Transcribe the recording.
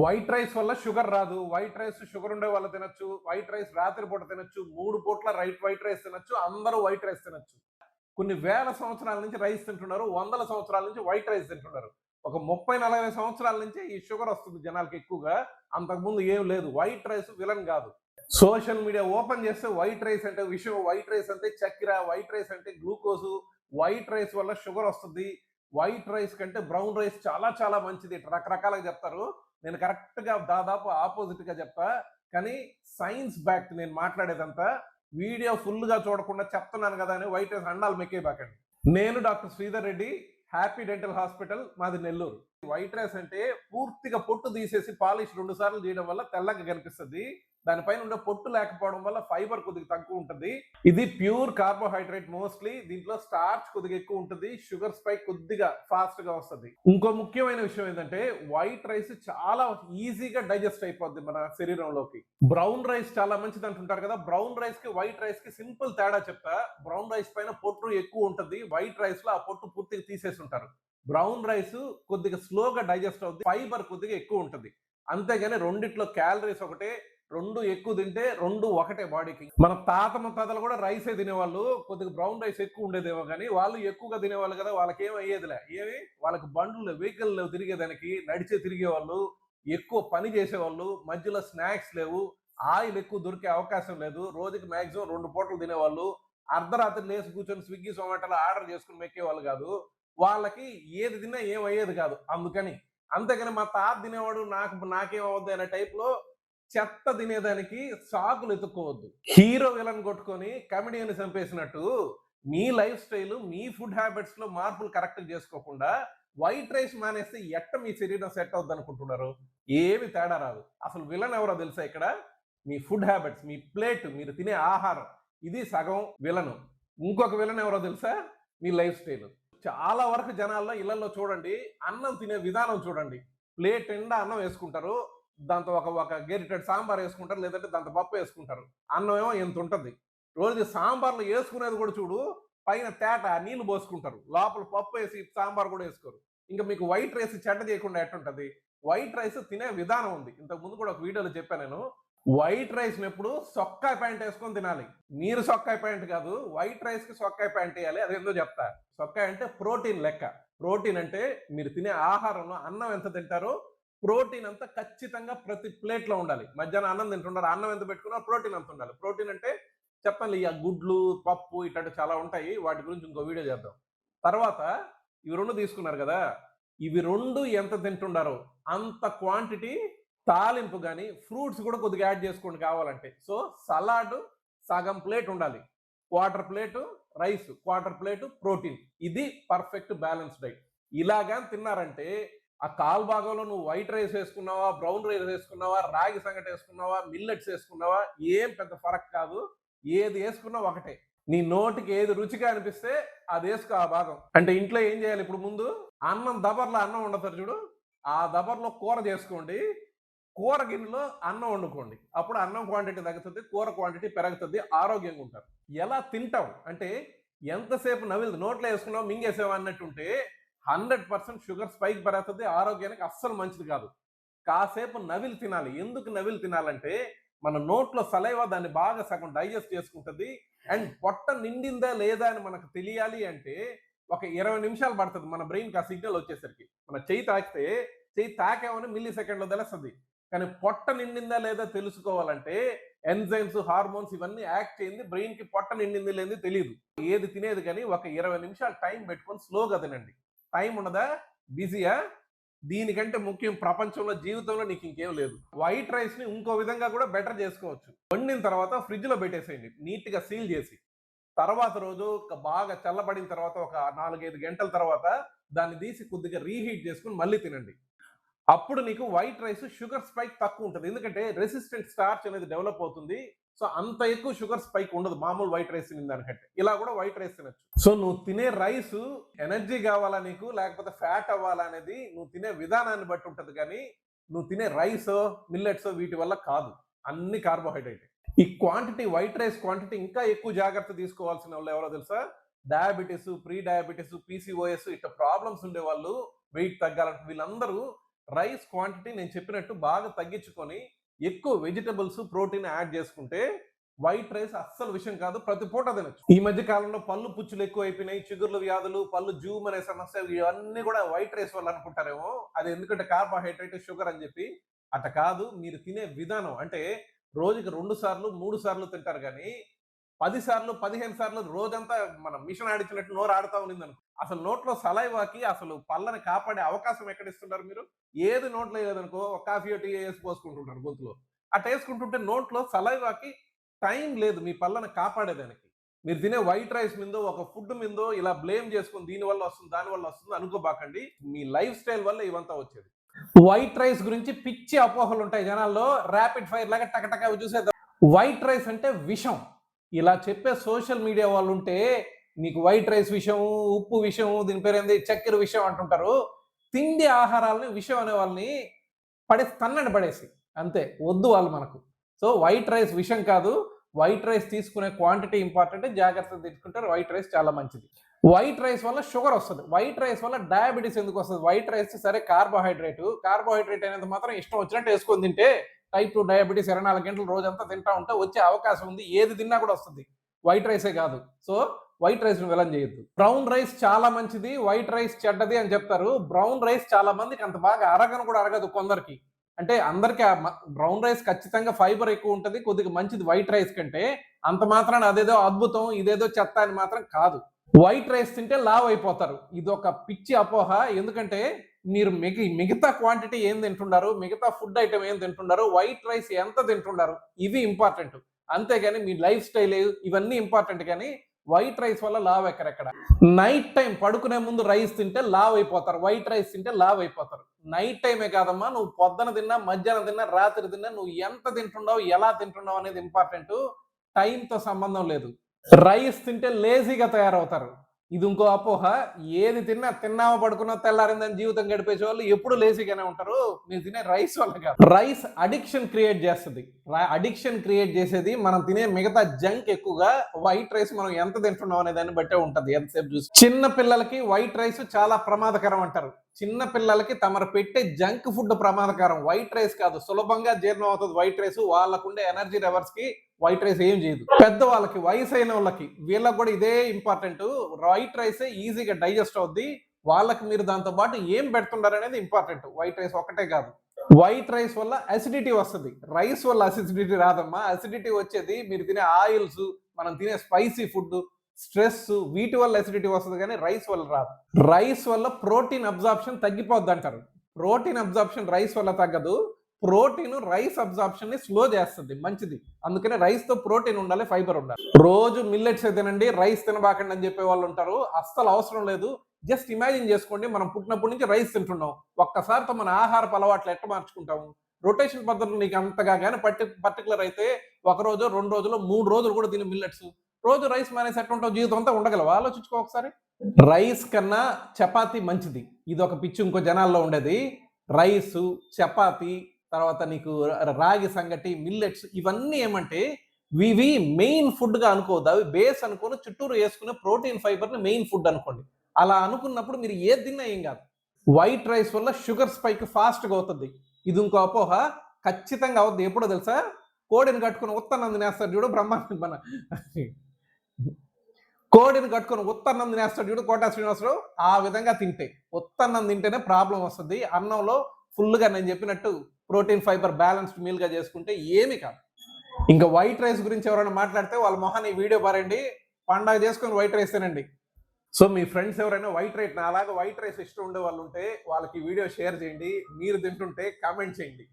White rice వల్ల sugar రాదు. White rice sugar ఉండే వాళ్ళు తినొచ్చు. వైట్ రైస్ రాత్రి పూట తినొచ్చు. 3 పూట్ల వైట్ రైస్ తినొచ్చు. అందరూ వైట్ రైస్ తినొచ్చు. కొన్ని వేల సంవత్సరాల నుంచి రైస్ తింటున్నారు. వందల సంవత్సరాల నుంచి వైట్ రైస్ తింటున్నారు. ఒక 30, 40 సంవత్సరాల నుంచి ఈ షుగర్ వస్తుంది జనాలకి ఎక్కువగా. అంతకుముందు ఏం లేదు. వైట్ రైస్ విలన్ కాదు. సోషల్ మీడియా ఓపెన్ చేస్తే వైట్ రైస్ అంటే విషయం, వైట్ రైస్ అంటే చక్కెర, వైట్ రైస్ అంటే గ్లూకోజు, వైట్ రైస్ వల్ల షుగర్ వస్తుంది. వైట్ రైస్ కంటే బ్రౌన్ రైస్ చాలా చాలా మంచిది. రకరకాలుగా చెప్తారు. నేను కరెక్ట్‌గా దాదాపు ఆపోజిట్‌గా చెప్తా. కానీ సైన్స్ బ్యాక్డ్ నేను మాట్లాడేదంతా. వీడియో ఫుల్‌గా చూడకుండా చెప్తున్నాను గదా అని వైట్ రైస్ అండాలు మెక్కేయబాకండి. నేను doctor Sridhar Reddy, happy dental hospital, మాది నెల్లూరు. వైట్ రైస్ అంటే పూర్తిగా పొట్టు తీసేసి పాలిష్ 2 సార్లు చేయడం వల్ల తెల్లగా కనిపిస్తది. దానిపైన ఉండే పొట్టు లేకపోవడం వల్ల ఫైబర్ కొద్దిగా తక్కువ ఉంటది. ఇది ప్యూర్ కార్బోహైడ్రేట్ మోస్ట్లీ. దీంట్లో స్టార్చ్ కొద్దిగా ఎక్కువ ఉంటది. షుగర్ స్పైక్ కొద్దిగా ఫాస్ట్ గా వస్తది. ఇంకో ముఖ్యమైన విషయం ఏంటంటే వైట్ రైస్ చాలా ఈజీగా డైజెస్ట్ అయిపోద్ది మన శరీరంలోకి. బ్రౌన్ రైస్ చాలా మంచిది అంటుంటారు కదా. బ్రౌన్ రైస్ కి వైట్ రైస్ కి సింపుల్ తేడా చెప్తా. బ్రౌన్ రైస్ పైన పొట్టు ఎక్కువ ఉంటది. వైట్ రైస్ లో ఆ పొట్టు పూర్తిగా తీసేసి ఉంటారు. బ్రౌన్ రైస్ కొద్దిగా స్లోగా డైజెస్ట్ అవుతుంది. ఫైబర్ కొద్దిగా ఎక్కువ ఉంటది. అంతేగాని రెండిట్లో క్యాలరీస్ ఒకటే. రెండు ఎక్కువ తింటే రెండు ఒకటే బాడీకి. మన తాత ముత్తాతలు కూడా రైసే తినేవాళ్ళు. కొద్దిగా బ్రౌన్ రైస్ ఎక్కువ ఉండేదేమో కానీ వాళ్ళు ఎక్కువగా తినేవాళ్ళు కదా. వాళ్ళకి ఏం అయ్యేదిలే. ఏమి వాళ్ళకి బండ్లు వెహికల్ లేవు తిరిగేదానికి. నడిచే తిరిగేవాళ్ళు. ఎక్కువ పని చేసేవాళ్ళు. మధ్యలో స్నాక్స్ లేవు. ఆయిల్ ఎక్కువ దొరికే అవకాశం లేదు. రోజుకి మాక్సిమం 2 పూటలు తినేవాళ్ళు. అర్ధరాత్రి లేసి కూర్చొని స్విగ్గీ జొమాటోలో ఆర్డర్ చేసుకుని మెక్కేవాళ్ళు కాదు. వాళ్ళకి ఏది తిన్నా ఏం అయ్యేది కాదు. అందుకని అంతేగాని మా తాత తినేవాడు నాకేం అవుద్ది అనే టైప్లో చెత్త తినేదానికి సాకులు ఎత్తుక్కోవద్దు. హీరో విలన్ కొట్టుకొని కమెడియన్ చంపేసినట్టు మీ లైఫ్ స్టైల్, మీ ఫుడ్ హ్యాబిట్స్ లో మార్పులు కరెక్ట్ చేసుకోకుండా వైట్ రైస్ మానేస్తే మీ శరీరం సెట్ అవుద్ది అనుకుంటున్నారు. ఏమి తేడా రాదు. అసలు విలన్ ఎవరో తెలుసా ఇక్కడ? మీ ఫుడ్ హ్యాబిట్స్, మీ ప్లేట్, మీరు తినే ఆహారం. ఇది సగం విలను. ఇంకొక విలన్ ఎవరో తెలుసా? మీ లైఫ్ స్టైల్. చాలా వరకు జనాల్లో ఇళ్లలో చూడండి, అన్నం తినే విధానం చూడండి. ప్లేట్ నిండా అన్నం వేసుకుంటారు. దాంతో ఒక గెరిటెడ్ సాంబార్ వేసుకుంటారు, లేదంటే దాంతో పప్పు వేసుకుంటారు. అన్నం ఏమో ఎంత ఉంటుంది. రోజు సాంబార్లో వేసుకునేది కూడా చూడు, పైన తేట నీళ్లు పోసుకుంటారు. లోపల పప్పు వేసి సాంబార్ కూడా వేసుకోరు. ఇంకా మీకు వైట్ రైస్ చెడ్డ చేయకుండా ఎట్టుంటది? వైట్ రైస్ తినే విధానం ఉంది. ఇంతకు ముందు కూడా ఒక వీడియోలో చెప్పాను నేను. వైట్ రైస్ ఎప్పుడు సొక్కాయ ప్యాంట్ వేసుకొని తినాలి. మీరు సొక్కాయ ప్యాంట్ కాదు, వైట్ రైస్ కి సొక్కాయ ప్యాంట్ వేయాలి. అదేందో చెప్తా. సొక్కాయ అంటే ప్రోటీన్ లెక్క. ప్రోటీన్ అంటే మీరు తినే ఆహారంలో అన్నం ఎంత తింటారో ప్రోటీన్ అంతా ఖచ్చితంగా ప్రతి ప్లేట్ లో ఉండాలి. మధ్యాహ్నం అన్నం తింటున్నారు, అన్నం ఎంత పెట్టుకున్నా ప్రోటీన్ అంత ఉండాలి. ప్రోటీన్ అంటే చెప్పాలి, ఇక గుడ్లు, పప్పు ఇట్లాంటి చాలా ఉంటాయి. వాటి గురించి ఇంకో వీడియో చేద్దాం. తర్వాత ఇవి 2 తీసుకున్నారు కదా, ఇవి 2 ఎంత తింటున్నారో అంత క్వాంటిటీ తాలింపు కానీ ఫ్రూట్స్ కూడా కొద్దిగా యాడ్ చేసుకోండి కావాలంటే. సో సలాడ్ సగం ప్లేట్ ఉండాలి. Quarter plate rice, quarter plate protein. ఇది పర్ఫెక్ట్ బ్యాలెన్స్ డైట్. ఇలాగా తిన్నారంటే ఆ కాల్ భాగంలో నువ్వు వైట్ రైస్ వేసుకున్నావా, బ్రౌన్ రైస్ వేసుకున్నావా, రాగి సంగటి వేసుకున్నావా, మిల్లెట్స్ వేసుకున్నావా, ఏం పెద్ద ఫరక్ కాదు. ఏది వేసుకున్నా ఒకటే. నీ నోటికి ఏది రుచిగా అనిపిస్తే అది వేసుకో ఆ భాగం. అంటే ఇంట్లో ఏం చేయాలి? ఇప్పుడు ముందు అన్నం దబర్లో అన్నం వండుతారు చూడు, ఆ దబర్లో కూర చేసుకోండి. కూర గిన్నెలో అన్నం వండుకోండి. అప్పుడు అన్నం క్వాంటిటీ తగ్గుతుంది, కూర క్వాంటిటీ పెరుగుతుంది, ఆరోగ్యంగా ఉంటారు. ఎలా తింటాం అంటే ఎంతసేపు నవిలి నోట్లో వేసుకున్నావు మింగేసావు అన్నట్టుంటే 100% షుగర్ స్పైక్ పెరుగుతుంది. ఆరోగ్యానికి అస్సలు మంచిది కాదు. కాసేపు నవిలి తినాలి. ఎందుకు నవిలి తినాలంటే మన నోట్లో సలైవా దాన్ని బాగా సగం డైజెస్ట్ చేసుకుంటుంది. అండ్ పొట్ట నిండిందా లేదా అని మనకు తెలియాలి అంటే ఒక 20 నిమిషాలు పడుతుంది మన బ్రెయిన్కి ఆ సిగ్నల్ వచ్చేసరికి. మన చెయ్యి తాకేమని మిల్లీ సెకండ్లో తెలుస్తుంది. కానీ పొట్ట నిండిందా లేదా తెలుసుకోవాలంటే ఎంజైమ్స్, హార్మోన్స్ ఇవన్నీ యాక్ట్ చేయింది బ్రెయిన్ కి. పొట్ట నిండింది లేని తెలియదు. ఏది తినేది కానీ ఒక 20 నిమిషాలు టైం పెట్టుకొని స్లోగా తినండి. టైం ఉండదా? బిజీయా? దీనికంటే ముఖ్యం ప్రపంచంలో, జీవితంలో నీకు ఇంకేం లేదు. వైట్ రైస్ ని ఇంకో విధంగా కూడా బెటర్ చేసుకోవచ్చు. వండిన తర్వాత ఫ్రిడ్జ్ లో పెట్టేసేయండి, నీట్ గా సీల్ చేసి. తర్వాత రోజు బాగా చల్లబడిన తర్వాత ఒక 4-5 గంటల తర్వాత దాన్ని తీసి కొద్దిగా రీహీట్ చేసుకుని మళ్ళీ తినండి. అప్పుడు నీకు వైట్ రైస్ షుగర్ స్పైక్ తక్కువ ఉంటుంది. ఎందుకంటే రెసిస్టెంట్ స్టార్చ్ అనేది డెవలప్ అవుతుంది. సో అంత ఎక్కువ షుగర్ స్పైక్ ఉండదు మామూలు వైట్ రైస్ తినదానికంటే. ఇలా కూడా వైట్ రైస్ తినచ్చు. సో నువ్వు తినే రైస్ ఎనర్జీ కావాలా నీకు, లేకపోతే ఫ్యాట్ అవ్వాలా అనేది నువ్వు తినే విధానాన్ని బట్టి ఉంటుంది. కానీ నువ్వు తినే రైస్, మిల్లెట్స్ వీటి వల్ల కాదు. అన్ని కార్బోహైడ్రేట్. ఈ క్వాంటిటీ, వైట్ రైస్ క్వాంటిటీ ఇంకా ఎక్కువ జాగ్రత్త తీసుకోవాల్సిన వాళ్ళు ఎవరో తెలుసా? డయాబెటీస్, ప్రీ డయాబెటీస్, పీసీఓఎస్ ఇట్లా ప్రాబ్లమ్స్ ఉండే వాళ్ళు, వెయిట్ తగ్గాలంటే వీళ్ళందరూ రైస్ క్వాంటిటీ నేను చెప్పినట్టు బాగా తగ్గించుకొని ఎక్కువ వెజిటబుల్స్ ప్రోటీన్ యాడ్ చేసుకుంటే వైట్ రైస్ అస్సలు విషయం కాదు, ప్రతి పూట తినచ్చు. ఈ మధ్య కాలంలో పళ్ళు పుచ్చులు ఎక్కువ అయిపోయినాయి, చిగుర్ల వ్యాధులు, పళ్ళు జూమ్ అనే సమస్య, ఇవన్నీ కూడా వైట్ రైస్ వల్ల అనుకుంటారేమో. అది ఎందుకంటే కార్బోహైడ్రేట్, షుగర్ అని చెప్పి. అట్ట కాదు, మీరు తినే విధానం. అంటే రోజుకి 2 సార్లు 3 సార్లు తింటారు కానీ 10 సార్లు 15 సార్లు రోజంతా మనం మిషన్ ఆడించినట్టు నోరు ఆడుతా ఉన్నింది అనుకో, అసలు నోట్లో సలైవాకి అసలు పళ్ళని కాపాడే అవకాశం ఎక్కడ ఇస్తున్నారు మీరు? ఏది నోట్లో లేదనుకో, ఒక కాఫీ టీ వేసి పోసుకుంటుంటారు గొంతులో. అట్ట వేసుకుంటుంటే నోట్లో సలైవాకి టైం లేదు మీ పళ్ళని కాపాడేదానికి. మీరు తినే వైట్ రైస్ మీదో, ఒక ఫుడ్ మీదో ఇలా బ్లేమ్ చేసుకుని దీని వల్ల వస్తుంది, దాని వల్ల వస్తుంది అనుకోబాకండి. మీ లైఫ్ స్టైల్ వల్ల ఇవంతా వచ్చేది. వైట్ రైస్ గురించి పిచ్చి అపోహలు ఉంటాయి జనాల్లో, ర్యాపిడ్ ఫైర్ లాగా టకటక చూసేద్దాం. వైట్ రైస్ అంటే విషం ఇలా చెప్పే సోషల్ మీడియా వాళ్ళు ఉంటే, నీకు వైట్ రైస్ విషయం, ఉప్పు విషయం, దీని పేరు ఏంది చక్కెర విషయం అంటుంటారు. తిండి ఆహారాలని విషయం అనే వాళ్ళని తన్నండి పడేసి అంతే, వద్దు వాళ్ళు మనకు. సో వైట్ రైస్ విషయం కాదు, వైట్ రైస్ తీసుకునే క్వాంటిటీ ఇంపార్టెంట్, జాగ్రత్తగా తీసుకుంటారు. వైట్ రైస్ చాలా మంచిది. వైట్ రైస్ వల్ల షుగర్ వస్తుంది, వైట్ రైస్ వల్ల డయాబెటీస్ ఎందుకు వస్తుంది? వైట్ రైస్ సరే కార్బోహైడ్రేట్ అనేది మాత్రం ఇష్టం వచ్చినట్టు వేసుకొని తింటే టైప్ 2 డయాబెటీస్ 24 గంటలు రోజంతా తింటా ఉంటే వచ్చే అవకాశం ఉంది. ఏది తిన్నా కూడా వస్తుంది, వైట్ రైసే కాదు. సో వైట్ రైస్ ను విలన్ చేయొద్దు. బ్రౌన్ రైస్ చాలా మంచిది, వైట్ రైస్ చెడ్డది అని చెప్తారు. బ్రౌన్ రైస్ చాలా మందికి అంత బాగా అరగను కూడా అరగదు కొందరికి. అంటే అందరికి బ్రౌన్ రైస్ ఖచ్చితంగా ఫైబర్ ఎక్కువ ఉంటుంది, కొద్దిగా మంచిది వైట్ రైస్ కంటే. అంత మాత్రాన అదేదో అద్భుతం, ఇదేదో చెత్త అని మాత్రం కాదు. వైట్ రైస్ తింటే లావ్ అయిపోతారు, ఇది ఒక పిచ్చి అపోహ. ఎందుకంటే మీరు మిగతా క్వాంటిటీ ఏం తింటున్నారు, మిగతా ఫుడ్ ఐటమ్ ఏం తింటున్నారు, వైట్ రైస్ ఎంత తింటున్నారు, ఇవి ఇంపార్టెంట్. అంతేగాని మీ లైఫ్ స్టైల్ ఇవన్నీ ఇంపార్టెంట్. కానీ వైట్ రైస్ వల్ల లావ్ ఎక్కడెక్కడ. నైట్ టైం పడుకునే ముందు రైస్ తింటే లావ్ అయిపోతారు, వైట్ రైస్ తింటే లావ్ అయిపోతారు. నైట్ టైమే కాదమ్మా, నువ్వు పొద్దున తిన్నా, మధ్యాహ్నం తిన్నా, రాత్రి తిన్నా, నువ్వు ఎంత తింటున్నావు, ఎలా తింటున్నావు అనేది ఇంపార్టెంట్, టైంతో సంబంధం లేదు. రైస్ తింటే లేజీగా తయారవుతారు, ఇది ఇంకో అపోహ. ఏది తిన్నామో పడుకున్నా తెల్లారిందని జీవితం గడిపేసే వాళ్ళు ఎప్పుడు లేజీగానే ఉంటారు. మీరు తినే రైస్ వల్ల కాదు. రైస్ అడిక్షన్ క్రియేట్ చేస్తుంది. అడిక్షన్ క్రియేట్ చేసేది మనం తినే మిగతా జంక్ ఎక్కువగా. వైట్ రైస్ మనం ఎంత తింటున్నాం అనే దాన్ని బట్టే ఉంటది, ఎంతసేపు చూసి. చిన్న పిల్లలకి వైట్ రైస్ చాలా ప్రమాదకరం అంటారు. చిన్న పిల్లలకి తమరు పెట్టే జంక్ ఫుడ్ ప్రమాదకరం, వైట్ రైస్ కాదు. సులభంగా జీర్ణం అవుతుంది వైట్ రైస్, వాళ్ళకుండే ఎనర్జీ లెవెల్స్ కి వైట్ రైస్ ఏం చేయదు. పెద్దవాళ్ళకి, వయసు అయిన వాళ్ళకి, వీళ్ళకి కూడా ఇదే ఇంపార్టెంట్. వైట్ రైస్ ఈజీగా డైజెస్ట్ అవుద్ది వాళ్ళకి. మీరు దాంతో పాటు ఏం పెడుతున్నారు అనేది ఇంపార్టెంట్, వైట్ రైస్ ఒకటే కాదు. వైట్ రైస్ వల్ల అసిడిటీ వస్తుంది, రైస్ వల్ల అసిడిటీ రాదమ్మా. అసిడిటీ వచ్చేది మీరు తినే ఆయిల్స్, మనం తినే స్పైసీ ఫుడ్, స్ట్రెస్, వీటి వల్ల అసిడిటీ వస్తుంది కానీ రైస్ వల్ల రాదు. రైస్ వల్ల ప్రోటీన్ అబ్జార్ప్షన్ తగ్గిపోద్ది అంటారు. ప్రోటీన్ అబ్జార్ప్షన్ రైస్ వల్ల తగ్గదు, ప్రోటీన్ రైస్ అబ్జార్ప్షన్ ని స్లో చేస్తుంది, మంచిది. అందుకనే రైస్ తో ప్రోటీన్ ఉండాలి, ఫైబర్ ఉండాలి. రోజు మిల్లెట్స్ తినండి, రైస్ తినబాకండి అని చెప్పే వాళ్ళు ఉంటారు. అస్సలు అవసరం లేదు. జస్ట్ ఇమాజిన్ చేసుకోండి, మనం పుట్టినప్పటి నుంచి రైస్ తింటున్నాం. ఒక్కసారితో మన ఆహారపు అలవాట్లు ఎట్లా మార్చుకుంటాము? రొటేషన్ పద్ధతులు నీకు అంతగా కానీ పర్టికులర్ అయితే 1 రోజు 2 రోజులు 3 రోజులు కూడా తిని మిల్లెట్స్, రోజు రైస్ మానేసి ఎట్లుంటావు, జీవితం అంతా ఉండగలవా? ఆలోచించుకో ఒకసారి. రైస్ కన్నా చపాతీ మంచిది, ఇది ఒక పిచ్చి ఇంకో జనాల్లో ఉండేది. రైసు, చపాతీ, తర్వాత నీకు రాగి సంగటి, మిల్లెట్స్, ఇవన్నీ ఏమంటే ఇవి మెయిన్ ఫుడ్ గా అనుకోవద్దు, అవి బేస్ అనుకుని చుట్టూరు వేసుకునే ప్రోటీన్ ఫైబర్ ని మెయిన్ ఫుడ్ అనుకోండి. అలా అనుకున్నప్పుడు మీరు ఏది తిన్నా ఏం కాదు. వైట్ రైస్ వల్ల షుగర్ స్పైక్ ఫాస్ట్ గా అవుతుంది, ఇది ఇంకో అపోహ. ఖచ్చితంగా అవుద్ది. ఎప్పుడో తెలుసా? కోడిని కట్టుకుని ఉత్తన్నం తినేస్తాడు చూడు, మన కోడిని కట్టుకుని ఉత్తన్నం తినేస్తాడు చూడు కోటా శ్రీనివాసరావు, ఆ విధంగా తింటే, ఉత్తన్నం తింటేనే ప్రాబ్లం వస్తుంది. అన్నంలో ఫుల్గా నేను చెప్పినట్టు ప్రోటీన్ ఫైబర్ బ్యాలెన్స్డ్ మీల్ గా చేసుకుంటే ఏమి కాదు. ఇంకా వైట్ రైస్ గురించి ఎవరైనా మాట్లాడితే వాళ్ళ మొహాన్ని వీడియో పారండి, పండగ చేసుకుని వైట్ రైస్ తినండి. సో మీ ఫ్రెండ్స్ ఎవరైనా వైట్ రైస్ ఇష్టం ఉండే వాళ్ళు ఉంటే వాళ్ళకి వీడియో షేర్ చేయండి, మీరు తింటుంటే కామెంట్ చేయండి.